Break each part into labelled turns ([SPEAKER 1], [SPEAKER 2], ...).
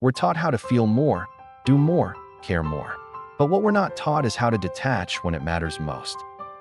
[SPEAKER 1] We're taught how to feel more, do more, care more. But what we're not taught is how to detach when it matters most.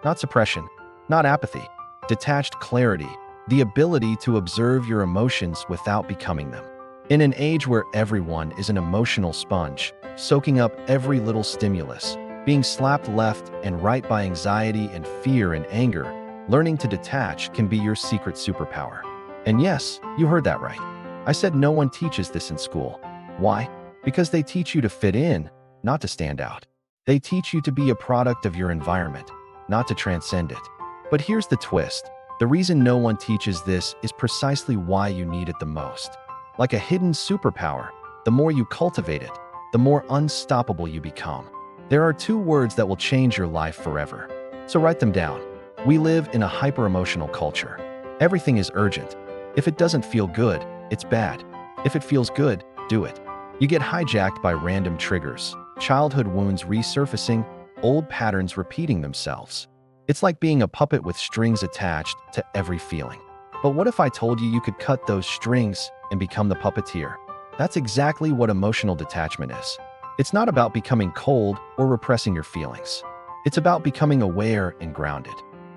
[SPEAKER 1] Not suppression, not apathy, detached clarity, the ability to observe your emotions without becoming them. In an age where everyone is an emotional sponge, soaking up every little stimulus, being slapped left and right by anxiety and fear and anger, learning to detach can be your secret superpower. And yes, you heard that right. I said no one teaches this in school. Why? Because they teach you to fit in, not to stand out. They teach you to be a product of your environment, not to transcend it. But here's the twist. The reason no one teaches this is precisely why you need it the most. Like a hidden superpower, the more you cultivate it, the more unstoppable you become. There are two words that will change your life forever. So write them down. We live in a hyper-emotional culture. Everything is urgent. If it doesn't feel good, it's bad. If it feels good, do it. You get hijacked by random triggers, childhood wounds resurfacing, old patterns repeating themselves. It's like being a puppet with strings attached to every feeling. But what if I told you you could cut those strings and become the puppeteer? That's exactly what emotional detachment is. It's not about becoming cold or repressing your feelings. It's about becoming aware and grounded.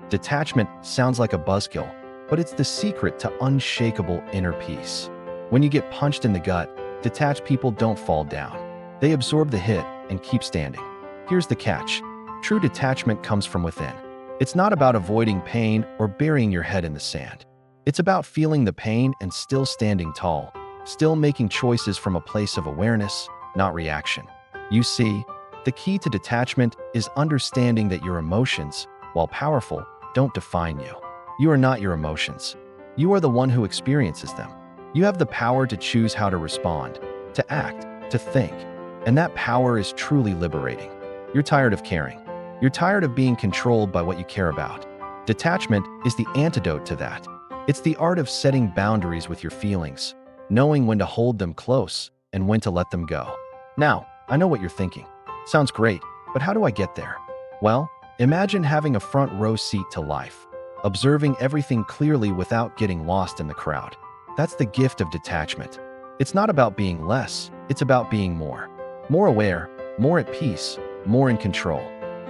[SPEAKER 1] Detachment sounds like a buzzkill, but it's the secret to unshakable inner peace. When you get punched in the gut, detached people don't fall down. They absorb the hit and keep standing. Here's the catch. True detachment comes from within. It's not about avoiding pain or burying your head in the sand. It's about feeling the pain and still standing tall, still making choices from a place of awareness, not reaction. You see, the key to detachment is understanding that your emotions, while powerful, don't define you. You are not your emotions. You are the one who experiences them. You have the power to choose how to respond, to act, to think. And that power is truly liberating. You're tired of caring. You're tired of being controlled by what you care about. Detachment is the antidote to that. It's the art of setting boundaries with your feelings, knowing when to hold them close and when to let them go. Now, I know what you're thinking. Sounds great, but how do I get there? Well, imagine having a front row seat to life, observing everything clearly without getting lost in the crowd. That's the gift of detachment. It's not about being less, it's about being more. More aware, more at peace, more in control.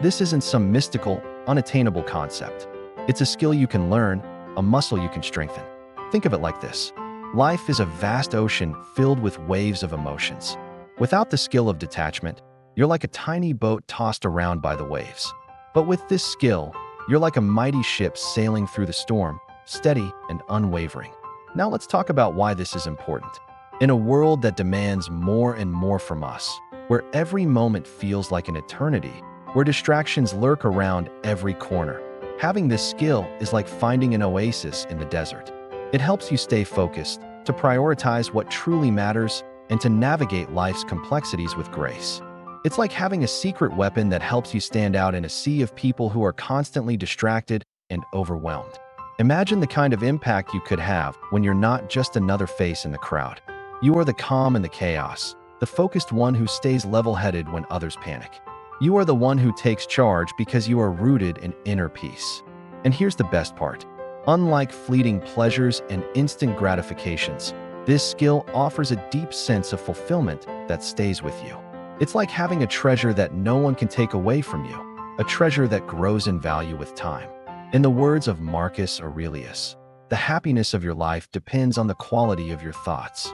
[SPEAKER 1] This isn't some mystical, unattainable concept. It's a skill you can learn, a muscle you can strengthen. Think of it like this. Life is a vast ocean filled with waves of emotions. Without the skill of detachment, you're like a tiny boat tossed around by the waves. But with this skill, you're like a mighty ship sailing through the storm, steady and unwavering. Now let's talk about why this is important. In a world that demands more and more from us, where every moment feels like an eternity, where distractions lurk around every corner, having this skill is like finding an oasis in the desert. It helps you stay focused, to prioritize what truly matters, and to navigate life's complexities with grace. It's like having a secret weapon that helps you stand out in a sea of people who are constantly distracted and overwhelmed. Imagine the kind of impact you could have when you're not just another face in the crowd. You are the calm in the chaos, the focused one who stays level-headed when others panic. You are the one who takes charge because you are rooted in inner peace. And here's the best part. Unlike fleeting pleasures and instant gratifications, this skill offers a deep sense of fulfillment that stays with you. It's like having a treasure that no one can take away from you, a treasure that grows in value with time. In the words of Marcus Aurelius, the happiness of your life depends on the quality of your thoughts.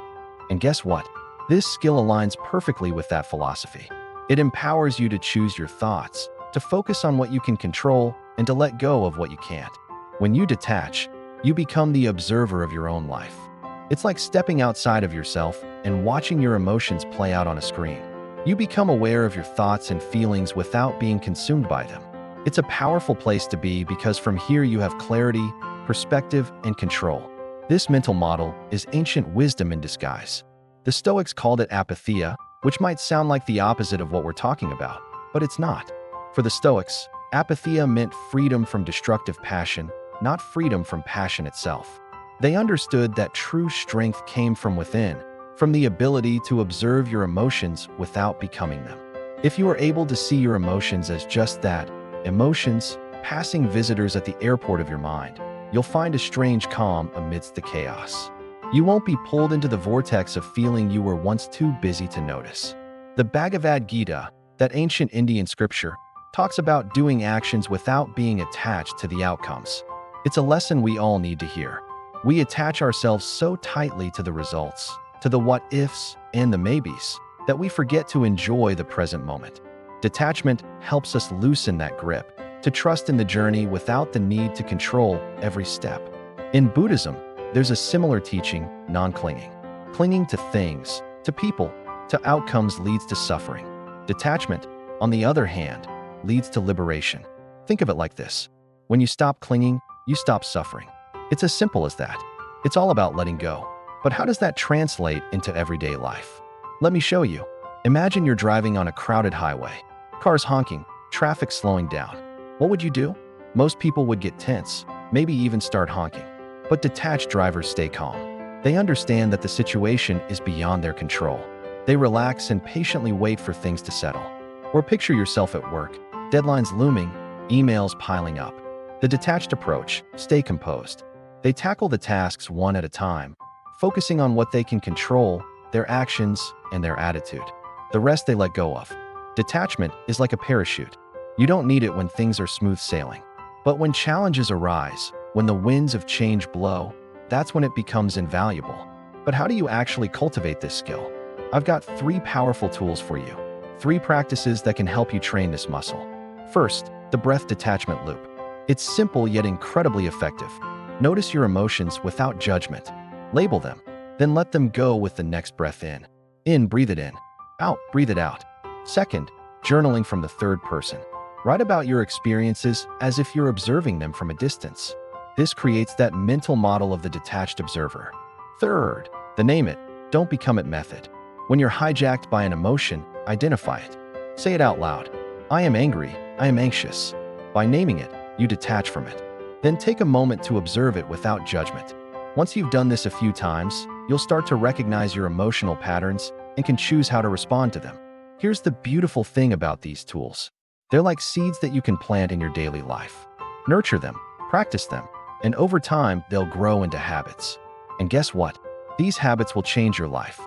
[SPEAKER 1] And guess what? This skill aligns perfectly with that philosophy. It empowers you to choose your thoughts, to focus on what you can control, and to let go of what you can't. When you detach, you become the observer of your own life. It's like stepping outside of yourself and watching your emotions play out on a screen. You become aware of your thoughts and feelings without being consumed by them. It's a powerful place to be because from here you have clarity, perspective, and control. This mental model is ancient wisdom in disguise. The Stoics called it apatheia, which might sound like the opposite of what we're talking about, but it's not. For the Stoics, apatheia meant freedom from destructive passion, not freedom from passion itself. They understood that true strength came from within, from the ability to observe your emotions without becoming them. If you are able to see your emotions as just that, emotions, passing visitors at the airport of your mind, you'll find a strange calm amidst the chaos. You won't be pulled into the vortex of feeling you were once too busy to notice. The Bhagavad Gita, that ancient Indian scripture, talks about doing actions without being attached to the outcomes. It's a lesson we all need to hear. We attach ourselves so tightly to the results, to the what-ifs and the maybes, that we forget to enjoy the present moment. Detachment helps us loosen that grip, to trust in the journey without the need to control every step. In Buddhism, there's a similar teaching, non-clinging. Clinging to things, to people, to outcomes leads to suffering. Detachment, on the other hand, leads to liberation. Think of it like this. When you stop clinging, you stop suffering. It's as simple as that. It's all about letting go. But how does that translate into everyday life? Let me show you. Imagine you're driving on a crowded highway. Cars honking, traffic slowing down. What would you do? Most people would get tense, maybe even start honking. But detached drivers stay calm. They understand that the situation is beyond their control. They relax and patiently wait for things to settle. Or picture yourself at work, deadlines looming, emails piling up. The detached approach, stay composed. They tackle the tasks one at a time, focusing on what they can control, their actions, and their attitude. The rest they let go of. Detachment is like a parachute. You don't need it when things are smooth sailing. But when challenges arise, when the winds of change blow, that's when it becomes invaluable. But how do you actually cultivate this skill? I've got 3 powerful tools for you. 3 practices that can help you train this muscle. First, the breath detachment loop. It's simple yet incredibly effective. Notice your emotions without judgment. Label them, then let them go with the next breath in. In, breathe it in. Out, breathe it out. Second, journaling from the third person. Write about your experiences as if you're observing them from a distance. This creates that mental model of the detached observer. Third, the name it, don't become it method. When you're hijacked by an emotion, identify it. Say it out loud. I am angry, I am anxious. By naming it, you detach from it. Then take a moment to observe it without judgment. Once you've done this a few times, you'll start to recognize your emotional patterns and can choose how to respond to them. Here's the beautiful thing about these tools. They're like seeds that you can plant in your daily life. Nurture them, practice them, and over time, they'll grow into habits. And guess what? These habits will change your life.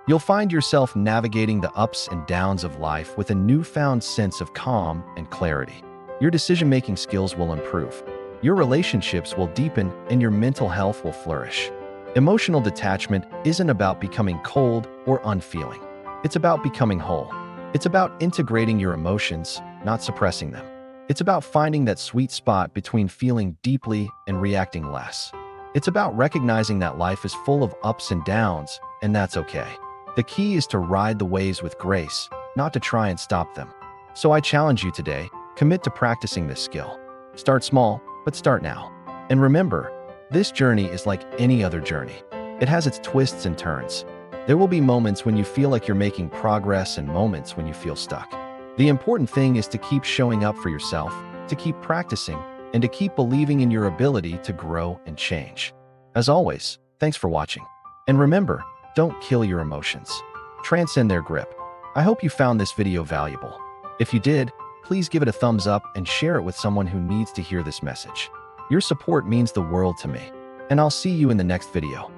[SPEAKER 1] You'll find yourself navigating the ups and downs of life with a newfound sense of calm and clarity. Your decision-making skills will improve. Your relationships will deepen and your mental health will flourish. Emotional detachment isn't about becoming cold or unfeeling. It's about becoming whole. It's about integrating your emotions, not suppressing them. It's about finding that sweet spot between feeling deeply and reacting less. It's about recognizing that life is full of ups and downs, and that's okay. The key is to ride the waves with grace, not to try and stop them. So I challenge you today, commit to practicing this skill. Start small, but start now. And remember, this journey is like any other journey. It has its twists and turns. There will be moments when you feel like you're making progress and moments when you feel stuck. The important thing is to keep showing up for yourself, to keep practicing, and to keep believing in your ability to grow and change. As always, thanks for watching. And remember, don't kill your emotions. Transcend their grip. I hope you found this video valuable. If you did, please give it a thumbs up and share it with someone who needs to hear this message. Your support means the world to me, and I'll see you in the next video.